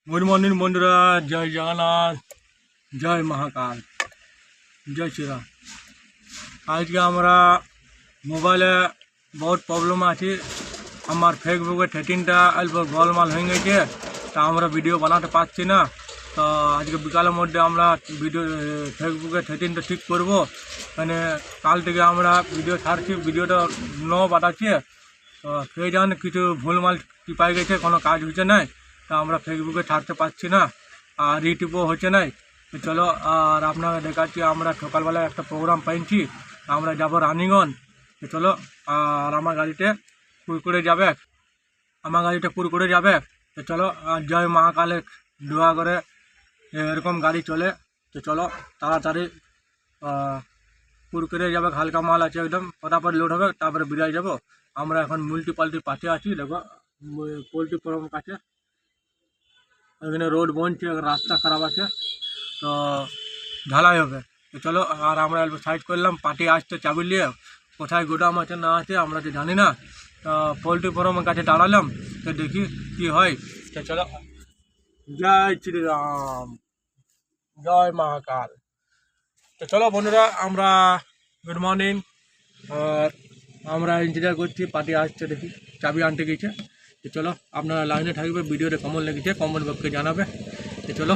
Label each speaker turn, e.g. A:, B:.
A: Good morning बंधुरा जय जगन्नाथ जय महाकाल जय श्री राम। आज के हमारा मोबाइले बहुत प्रॉब्लम आछे हमार फेसबुके सेटिंगटा अल्प गोलमाल हो गए ता हमारा वीडियो बनाते पारछि ना। तो आज के बिकालेर मध्य हमारा वीडियो फेसबुके सेटिंगटा ठीक करब मैंने काल थेके हमारा वीडियो छाड़छि वीडियोटा न पाठाচ্ছি। तो কে জানে কিছু ভুলমাল টিপাই গেছে কোনো কাজ হচ্ছে না তা আমরা ফেসবুকে ছাড়তে পারছি না আর ইউটিউবও হচ্ছে না। তো চলো আর আপনারা দেখাচ্ছি আমরা সকালবেলা একটা প্রোগ্রাম পাইছি আমরা যাব রানিগঞ্জ। তো চলো আর আমার গাড়িতে কুরকুরে যাবে তো চলো আর জয় মহাকালে দোয়া করে এরকম গাড়ি চলে। তো চলো তাড়াতাড়ি কুরকুরে যাবে হালকা মাল আছে একদম ফটাফট লোড হবে তারপরে বেরিয়ে যাব। আমরা এখন মিউনিসিপালিটির পাশে আছি দেখো পোলট্রি ফার্ম কাছে এখানে রোড বনছে রাস্তা খারাপ আছে তো ঢালাই হবে। তো চলো আর আমরা সাইড করলাম পার্টি আসতে চাবি নিয়ে কোথায় গোদাম আছে না আছে আমরা তো জানি না। তো পোলট্রি ফার্মের কাছে দাঁড়ালাম তো দেখি কি হয়। তো চলো জয় শ্রীরাম জয় মহাকাল। তো চলো বন্ধুরা আমরা গুড মর্নিং আর আমরা ইন্তজার করছি পার্টি আসছে দেখি চাবি আনতে গেছে। তো চলো আপনারা লাইনে থাকবে ভিডিওতে কেমন লেগেছে কমেন্ট বক্সে জানাবে। তো চলো।